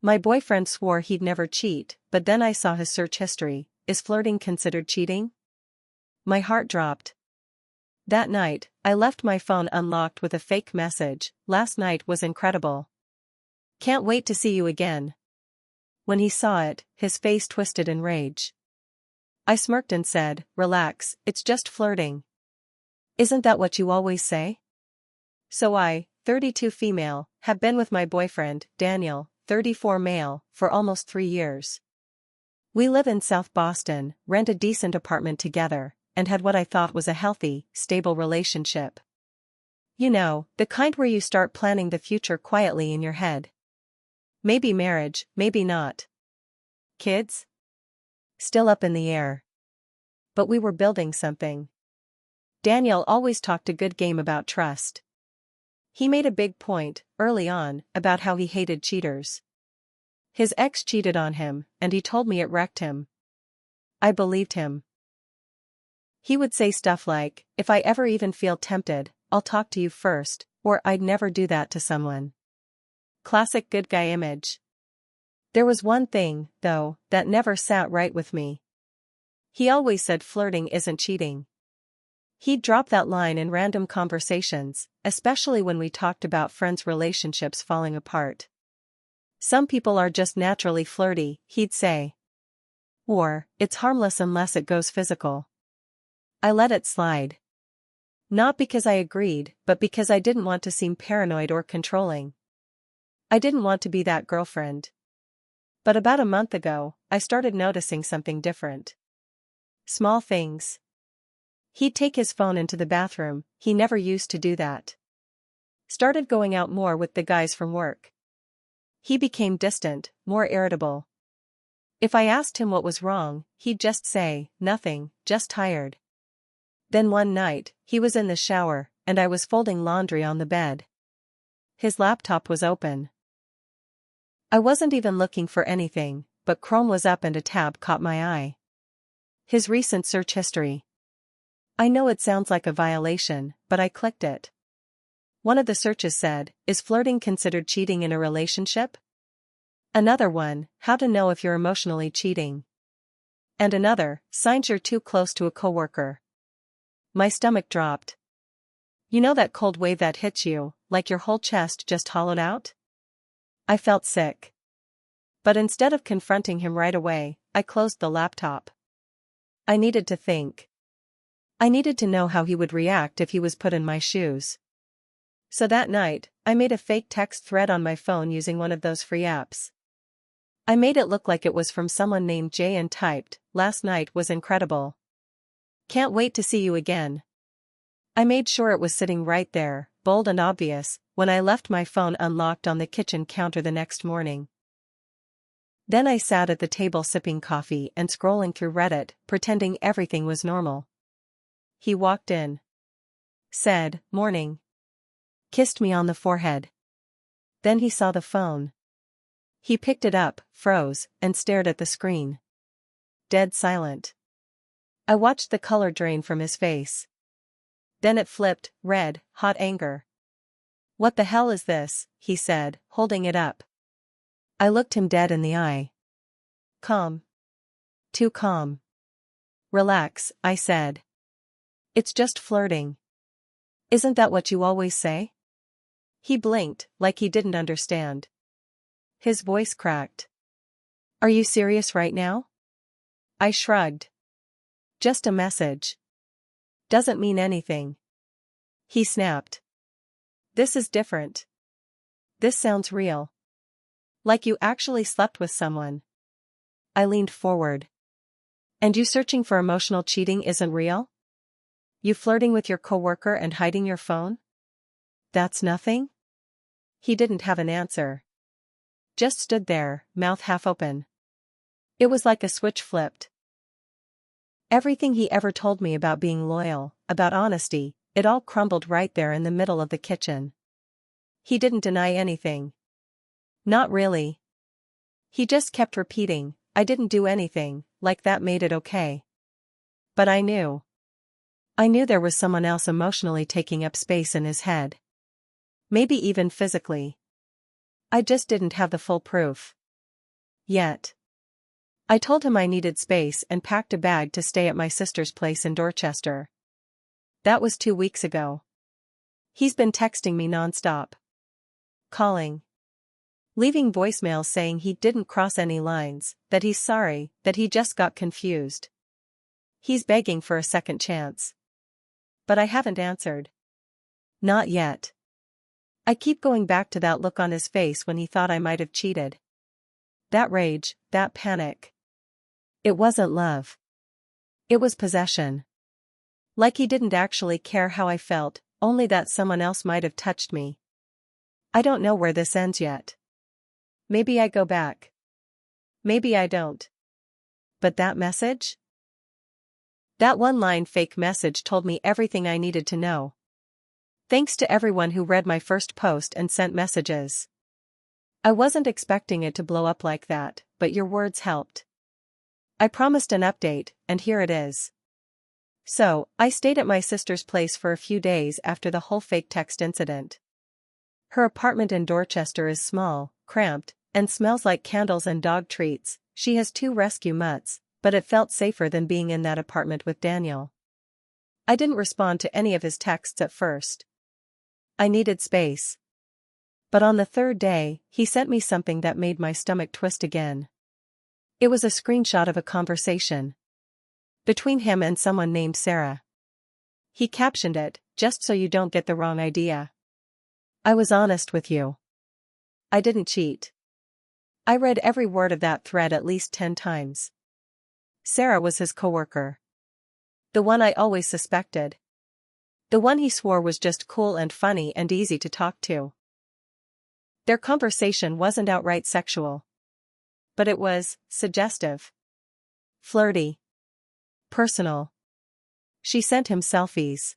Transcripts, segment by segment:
My boyfriend swore he'd never cheat, but then I saw his search history. Is flirting considered cheating? My heart dropped. That night, I left my phone unlocked with a fake message. Last night was incredible. Can't wait to see you again. When he saw it, his face twisted in rage. I smirked and said, relax, it's just flirting. Isn't that what you always say? So I, 32 female, have been with my boyfriend, Daniel, 34 male, for almost 3 years. We live in South Boston, rent a decent apartment together, and had what I thought was a healthy, stable relationship. You know, the kind where you start planning the future quietly in your head. Maybe marriage, maybe not. Kids? Still up in the air. But we were building something. Daniel always talked a good game about trust. He made a big point, early on, about how he hated cheaters. His ex cheated on him, and he told me it wrecked him. I believed him. He would say stuff like, if I ever even feel tempted, I'll talk to you first, or I'd never do that to someone. Classic good guy image. There was one thing, though, that never sat right with me. He always said flirting isn't cheating. He'd drop that line in random conversations, especially when we talked about friends' relationships falling apart. Some people are just naturally flirty, he'd say. Or, it's harmless unless it goes physical. I let it slide. Not because I agreed, but because I didn't want to seem paranoid or controlling. I didn't want to be that girlfriend. But about a month ago, I started noticing something different. Small things. He'd take his phone into the bathroom, he never used to do that. Started going out more with the guys from work. He became distant, more irritable. If I asked him what was wrong, he'd just say, nothing, just tired. Then one night, he was in the shower, and I was folding laundry on the bed. His laptop was open. I wasn't even looking for anything, but Chrome was up and a tab caught my eye. His recent search history. I know it sounds like a violation, but I clicked it. One of the searches said, is flirting considered cheating in a relationship? Another one, how to know if you're emotionally cheating. And another, signs you're too close to a coworker. My stomach dropped. You know that cold wave that hits you, like your whole chest just hollowed out? I felt sick. But instead of confronting him right away, I closed the laptop. I needed to think. I needed to know how he would react if he was put in my shoes. So that night, I made a fake text thread on my phone using one of those free apps. I made it look like it was from someone named Jay and typed, last night was incredible. Can't wait to see you again. I made sure it was sitting right there, bold and obvious, when I left my phone unlocked on the kitchen counter the next morning. Then I sat at the table sipping coffee and scrolling through Reddit, pretending everything was normal. He walked in. Said, morning. Kissed me on the forehead. Then he saw the phone. He picked it up, froze, and stared at the screen. Dead silent. I watched the color drain from his face. Then it flipped, red, hot anger. What the hell is this? He said, holding it up. I looked him dead in the eye. Calm. Too calm. Relax, I said. It's just flirting. Isn't that what you always say? He blinked, like he didn't understand. His voice cracked. Are you serious right now? I shrugged. Just a message. Doesn't mean anything. He snapped. This is different. This sounds real. Like you actually slept with someone. I leaned forward. And you searching for emotional cheating isn't real? You flirting with your coworker and hiding your phone? That's nothing? He didn't have an answer. Just stood there, mouth half open. It was like a switch flipped. Everything he ever told me about being loyal, about honesty, it all crumbled right there in the middle of the kitchen. He didn't deny anything. Not really. He just kept repeating, I didn't do anything, like that made it okay. But I knew. I knew there was someone else emotionally taking up space in his head. Maybe even physically. I just didn't have the full proof. Yet. I told him I needed space and packed a bag to stay at my sister's place in Dorchester. That was 2 weeks ago. He's been texting me nonstop. Calling. Leaving voicemails saying he didn't cross any lines, that he's sorry, that he just got confused. He's begging for a second chance. But I haven't answered. Not yet. I keep going back to that look on his face when he thought I might have cheated. That rage, that panic. It wasn't love. It was possession. Like he didn't actually care how I felt, only that someone else might have touched me. I don't know where this ends yet. Maybe I go back. Maybe I don't. But that message? That one-line fake message told me everything I needed to know. Thanks to everyone who read my first post and sent messages. I wasn't expecting it to blow up like that, but your words helped. I promised an update, and here it is. So, I stayed at my sister's place for a few days after the whole fake text incident. Her apartment in Dorchester is small, cramped, and smells like candles and dog treats. She has 2 rescue mutts, but it felt safer than being in that apartment with Daniel. I didn't respond to any of his texts at first. I needed space. But on the 3rd day, he sent me something that made my stomach twist again. It was a screenshot of a conversation between him and someone named Sarah. He captioned it, "Just so you don't get the wrong idea. I was honest with you. I didn't cheat." I read every word of that thread at least 10 times. Sarah was his coworker. The one I always suspected. The one he swore was just cool and funny and easy to talk to. Their conversation wasn't outright sexual. But it was suggestive. Flirty. Personal. She sent him selfies.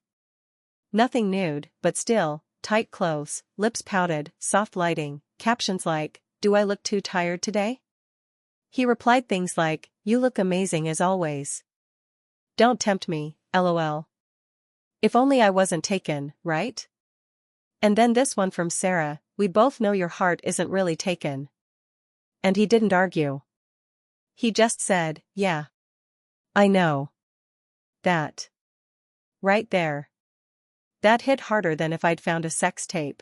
Nothing nude, but still, tight clothes, lips pouted, soft lighting, captions like, "Do I look too tired today?" He replied things like, "You look amazing as always. Don't tempt me, lol. If only I wasn't taken, right?" And then this one from Sarah, "We both know your heart isn't really taken." And he didn't argue. He just said, "Yeah. I know." That. Right there. That hit harder than if I'd found a sex tape.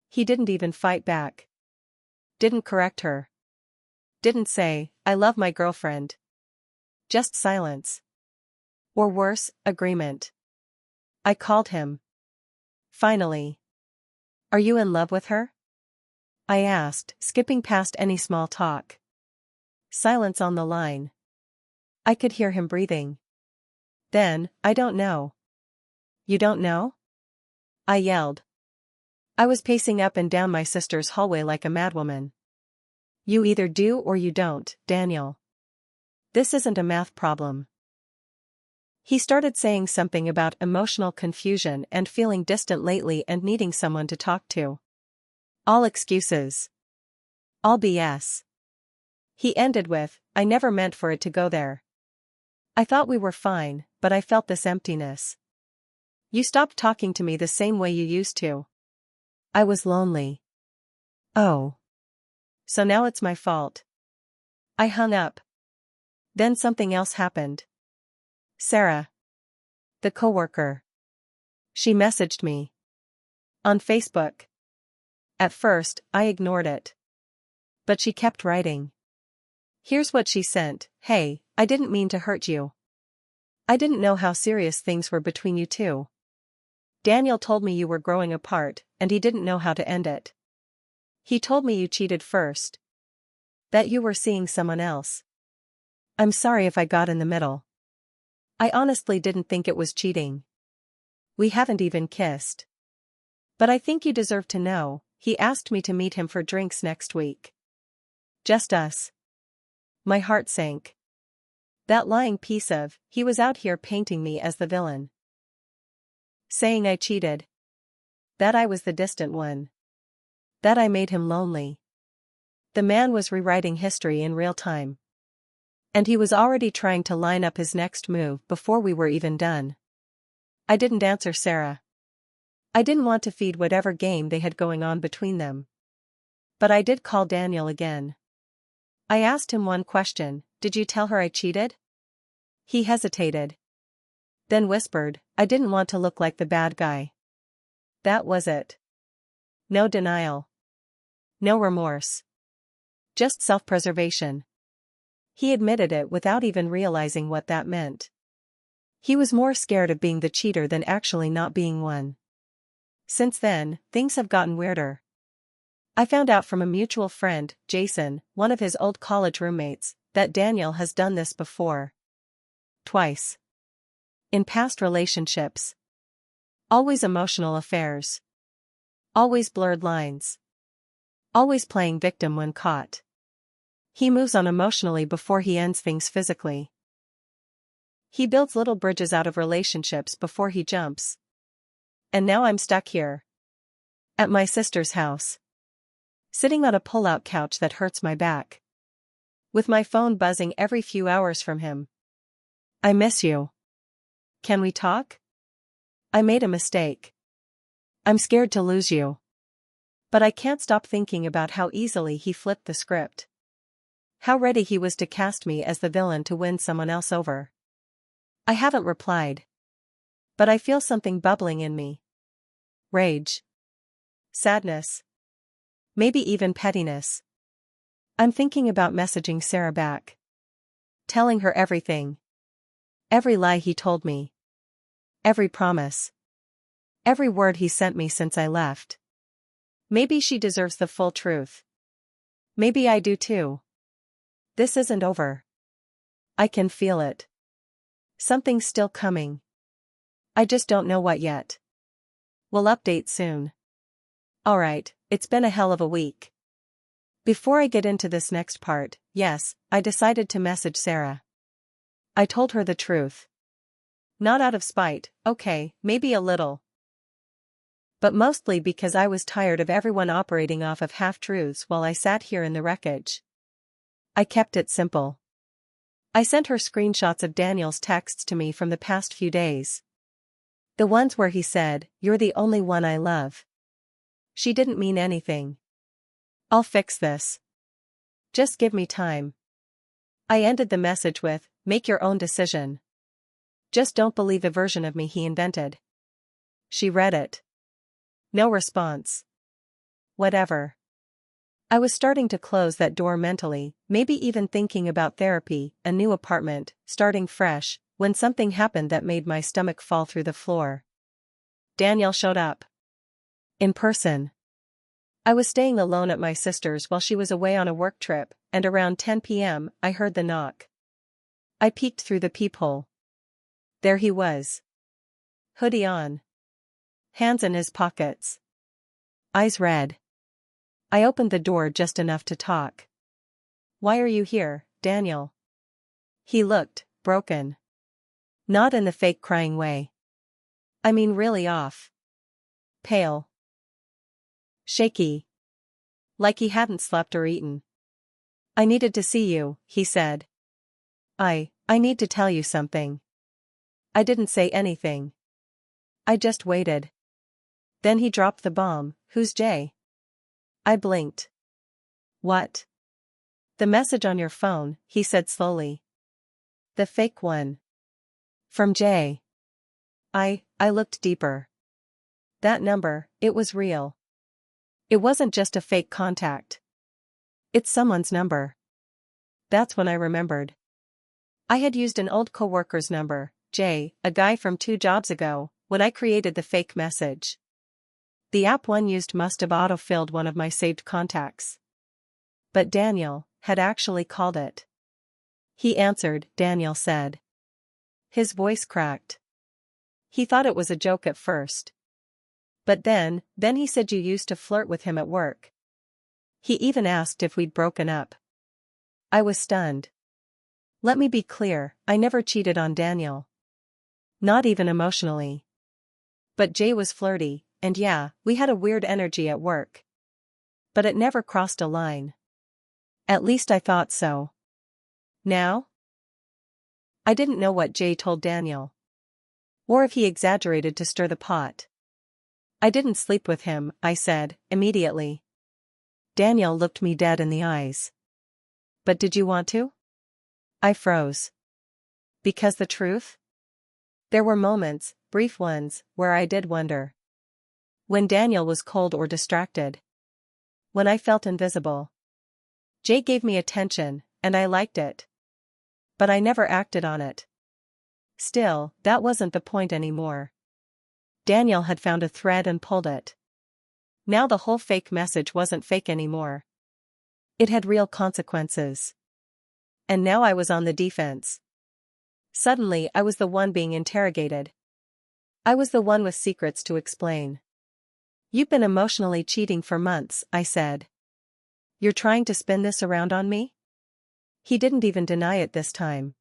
He didn't even fight back. Didn't correct her. Didn't say, "I love my girlfriend." Just silence. Or worse, agreement. I called him. Finally. "Are you in love with her?" I asked, skipping past any small talk. Silence on the line. I could hear him breathing. Then, "I don't know." "You don't know?" I yelled. I was pacing up and down my sister's hallway like a madwoman. "You either do or you don't, Daniel. This isn't a math problem." He started saying something about emotional confusion and feeling distant lately and needing someone to talk to. All excuses. All BS. He ended with, "I never meant for it to go there. I thought we were fine, but I felt this emptiness. You stopped talking to me the same way you used to. I was lonely." Oh. So now it's my fault. I hung up. Then something else happened. Sarah. The coworker. She messaged me. On Facebook. At first, I ignored it. But she kept writing. Here's what she sent: "Hey, I didn't mean to hurt you. I didn't know how serious things were between you two. Daniel told me you were growing apart, and he didn't know how to end it. He told me you cheated first. That you were seeing someone else. I'm sorry if I got in the middle. I honestly didn't think it was cheating. We haven't even kissed. But I think you deserve to know, he asked me to meet him for drinks next week. Just us." My heart sank. That lying piece of, he was out here painting me as the villain. Saying I cheated. That I was the distant one. That I made him lonely. The man was rewriting history in real time. And he was already trying to line up his next move before we were even done. I didn't answer Sarah. I didn't want to feed whatever game they had going on between them. But I did call Daniel again. I asked him one question, did you tell her I cheated? He hesitated. Then whispered, I didn't want to look like the bad guy. That was it. No denial. No remorse. Just self-preservation. He admitted it without even realizing what that meant. He was more scared of being the cheater than actually not being one. Since then, things have gotten weirder. I found out from a mutual friend, Jason, one of his old college roommates, that Daniel has done this before. Twice. In past relationships. Always emotional affairs. Always blurred lines. Always playing victim when caught. He moves on emotionally before he ends things physically. He builds little bridges out of relationships before he jumps. And now I'm stuck here. At my sister's house. Sitting on a pull-out couch that hurts my back. With my phone buzzing every few hours from him. I miss you. Can we talk? I made a mistake. I'm scared to lose you. But I can't stop thinking about how easily he flipped the script. How ready he was to cast me as the villain to win someone else over. I haven't replied. But I feel something bubbling in me. Rage. Sadness. Maybe even pettiness. I'm thinking about messaging Sarah back. Telling her everything. Every lie he told me. Every promise. Every word he sent me since I left. Maybe she deserves the full truth. Maybe I do too. This isn't over. I can feel it. Something's still coming. I just don't know what yet. We'll update soon. Alright, it's been a hell of a week. Before I get into this next part, yes, I decided to message Sarah. I told her the truth. Not out of spite, okay, maybe a little. But mostly because I was tired of everyone operating off of half-truths while I sat here in the wreckage. I kept it simple. I sent her screenshots of Daniel's texts to me from the past few days. The ones where he said, "You're the only one I love." She didn't mean anything. I'll fix this. Just give me time. I ended the message with, "Make your own decision. Just don't believe the version of me he invented." She read it. No response. Whatever. I was starting to close that door mentally, maybe even thinking about therapy, a new apartment, starting fresh, when something happened that made my stomach fall through the floor. Daniel showed up. In person. I was staying alone at my sister's while she was away on a work trip, and around 10 p.m., I heard the knock. I peeked through the peephole. There he was. Hoodie on. Hands in his pockets. Eyes red. I opened the door just enough to talk. "Why are you here, Daniel?" He looked broken. Not in the fake crying way. I mean really off. Pale. Shaky. Like he hadn't slept or eaten. "I needed to see you," he said. I need to tell you something." I didn't say anything. I just waited. Then he dropped the bomb, "Who's Jay?" I blinked. "What?" "The message on your phone," he said slowly. "The fake one. From Jay." I looked deeper. That number, it was real. It wasn't just a fake contact. It's someone's number. That's when I remembered. I had used an old coworker's number, Jay, a guy from 2 jobs ago, when I created the fake message. The app one used must have auto-filled one of my saved contacts. But Daniel had actually called it. He answered, Daniel said. His voice cracked. He thought it was a joke at first. But then he said you used to flirt with him at work. He even asked if we'd broken up. I was stunned. Let me be clear, I never cheated on Daniel. Not even emotionally. But Jay was flirty, and yeah, we had a weird energy at work. But it never crossed a line. At least I thought so. Now? I didn't know what Jay told Daniel. Or if he exaggerated to stir the pot. I didn't sleep with him, I said, immediately. Daniel looked me dead in the eyes. But did you want to? I froze. Because the truth? There were moments, brief ones, where I did wonder. When Daniel was cold or distracted. When I felt invisible. Jay gave me attention, and I liked it. But I never acted on it. Still, that wasn't the point anymore. Daniel had found a thread and pulled it. Now the whole fake message wasn't fake anymore. It had real consequences. And now I was on the defense. Suddenly I was the one being interrogated. I was the one with secrets to explain. You've been emotionally cheating for months, I said. You're trying to spin this around on me? He didn't even deny it this time.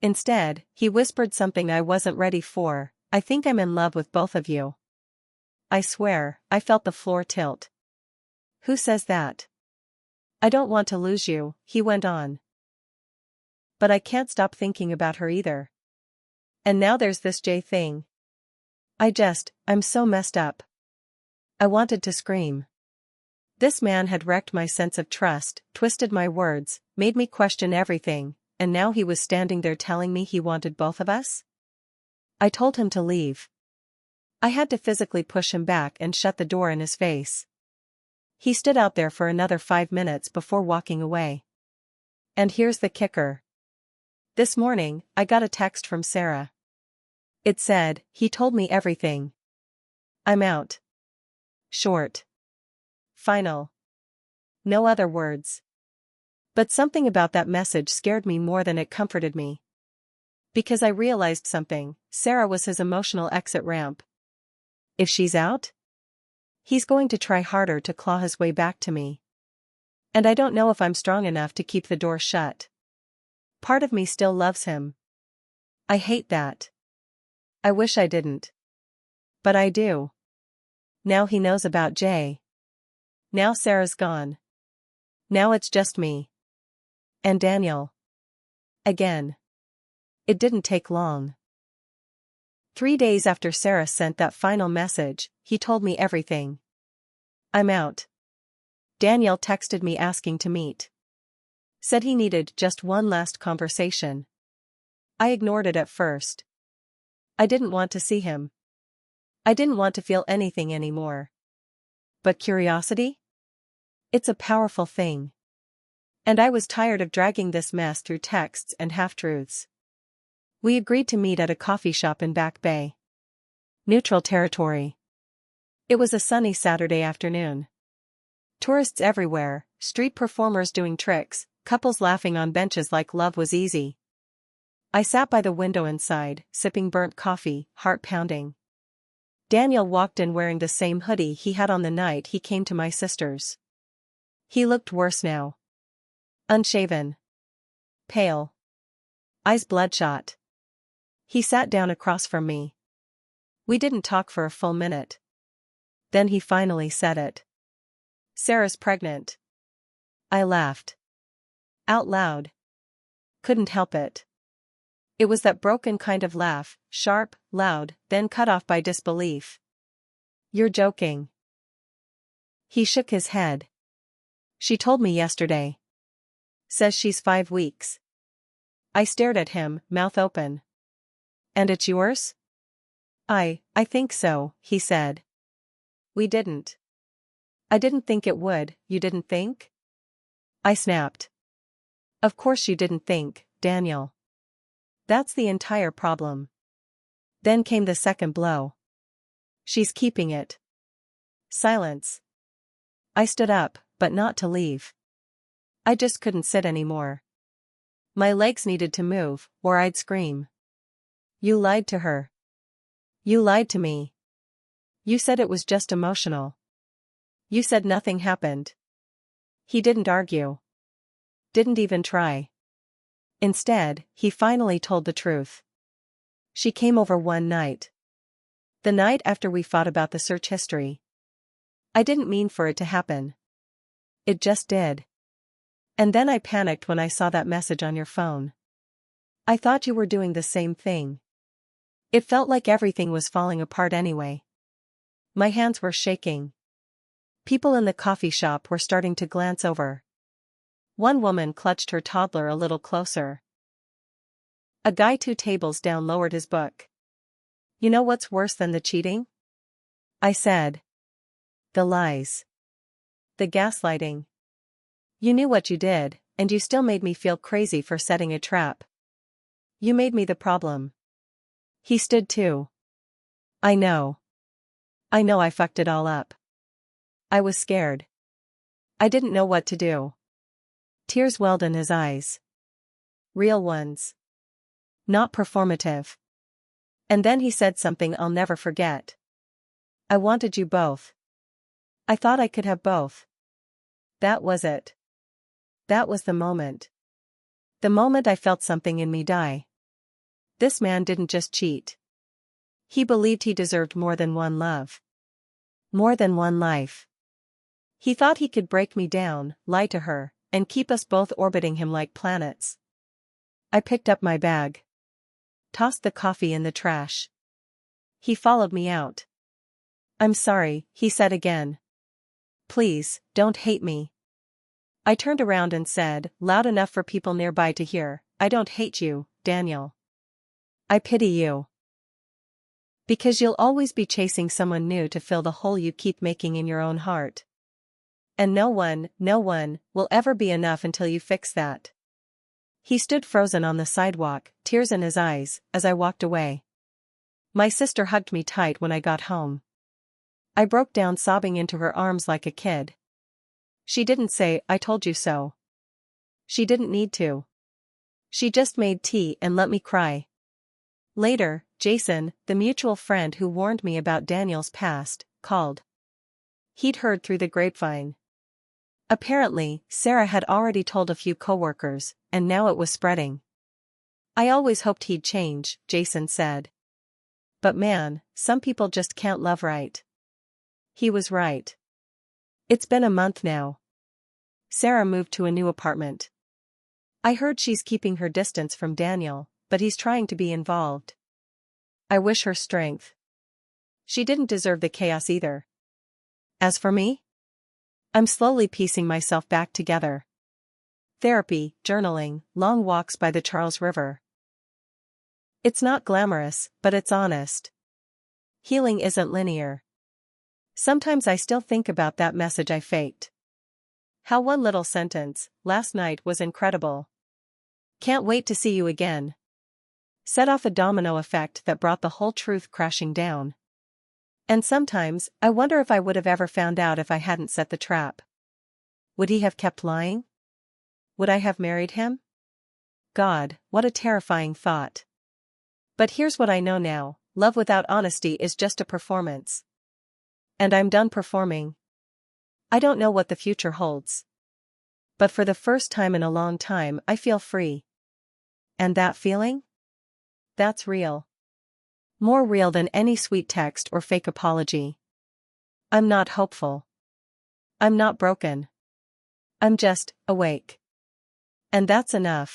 Instead, he whispered something I wasn't ready for. I think I'm in love with both of you. I swear, I felt the floor tilt. Who says that? I don't want to lose you, he went on. But I can't stop thinking about her either. And now there's this Jay thing. I'm so messed up. I wanted to scream. This man had wrecked my sense of trust, twisted my words, made me question everything, and now he was standing there telling me he wanted both of us? I told him to leave. I had to physically push him back and shut the door in his face. He stood out there for another 5 minutes before walking away. And here's the kicker. This morning, I got a text from Sarah. It said, he told me everything. I'm out. Short. Final. No other words. But something about that message scared me more than it comforted me. Because I realized something, Sarah was his emotional exit ramp. If she's out, he's going to try harder to claw his way back to me. And I don't know if I'm strong enough to keep the door shut. Part of me still loves him. I hate that. I wish I didn't. But I do. Now he knows about Jay. Now Sarah's gone. Now it's just me. And Daniel. Again. It didn't take long. 3 days after Sarah sent that final message, he told me everything. I'm out. Daniel texted me asking to meet. Said he needed just one last conversation. I ignored it at first. I didn't want to see him. I didn't want to feel anything anymore. But curiosity? It's a powerful thing. And I was tired of dragging this mess through texts and half-truths. We agreed to meet at a coffee shop in Back Bay. Neutral territory. It was a sunny Saturday afternoon. Tourists everywhere, street performers doing tricks, couples laughing on benches like love was easy. I sat by the window inside, sipping burnt coffee, heart pounding. Daniel walked in wearing the same hoodie he had on the night he came to my sister's. He looked worse now. Unshaven. Pale. Eyes bloodshot. He sat down across from me. We didn't talk for a full minute. Then he finally said it. Sarah's pregnant. I laughed. Out loud. Couldn't help it. It was that broken kind of laugh, sharp, loud, then cut off by disbelief. You're joking. He shook his head. She told me yesterday. Says she's 5 weeks. I stared at him, mouth open. And it's yours? I think so, he said. We didn't. I didn't think it would, you didn't think? I snapped. Of course you didn't think, Daniel. That's the entire problem. Then came the second blow. She's keeping it. Silence. I stood up, but not to leave. I just couldn't sit anymore. My legs needed to move, or I'd scream. You lied to her. You lied to me. You said it was just emotional. You said nothing happened. He didn't argue. Didn't even try. Instead, he finally told the truth. She came over one night. The night after we fought about the search history. I didn't mean for it to happen. It just did. And then I panicked when I saw that message on your phone. I thought you were doing the same thing. It felt like everything was falling apart anyway. My hands were shaking. People in the coffee shop were starting to glance over. One woman clutched her toddler a little closer. A guy 2 tables down lowered his book. You know what's worse than the cheating? I said. The lies. The gaslighting. You knew what you did, and you still made me feel crazy for setting a trap. You made me the problem. He stood too. I know. I know I fucked it all up. I was scared. I didn't know what to do. Tears welled in his eyes. Real ones. Not performative. And then he said something I'll never forget. I wanted you both. I thought I could have both. That was it. That was the moment. The moment I felt something in me die. This man didn't just cheat. He believed he deserved more than one love. More than one life. He thought he could break me down, lie to her, and keep us both orbiting him like planets. I picked up my bag. Tossed the coffee in the trash. He followed me out. I'm sorry, he said again. Please, don't hate me. I turned around and said, loud enough for people nearby to hear, I don't hate you, Daniel. I pity you. Because you'll always be chasing someone new to fill the hole you keep making in your own heart. And no one will ever be enough until you fix that. He stood frozen on the sidewalk, tears in his eyes, as I walked away. My sister hugged me tight when I got home. I broke down sobbing into her arms like a kid. She didn't say, I told you so. She didn't need to. She just made tea and let me cry. Later, Jason, the mutual friend who warned me about Daniel's past, called. He'd heard through the grapevine. Apparently, Sarah had already told a few coworkers, and now it was spreading. I always hoped he'd change, Jason said. But man, some people just can't love right. He was right. It's been a month now. Sarah moved to a new apartment. I heard she's keeping her distance from Daniel, but he's trying to be involved. I wish her strength. She didn't deserve the chaos either. As for me? I'm slowly piecing myself back together. Therapy, journaling, long walks by the Charles River. It's not glamorous, but it's honest. Healing isn't linear. Sometimes I still think about that message I faked. How one little sentence, last night, was incredible. Can't wait to see you again. Set off a domino effect that brought the whole truth crashing down. And sometimes, I wonder if I would have ever found out if I hadn't set the trap. Would he have kept lying? Would I have married him? God, what a terrifying thought. But here's what I know now, love without honesty is just a performance. And I'm done performing. I don't know what the future holds. But for the first time in a long time I feel free. And that feeling? That's real. More real than any sweet text or fake apology. I'm not hopeful. I'm not broken. I'm just awake. And that's enough.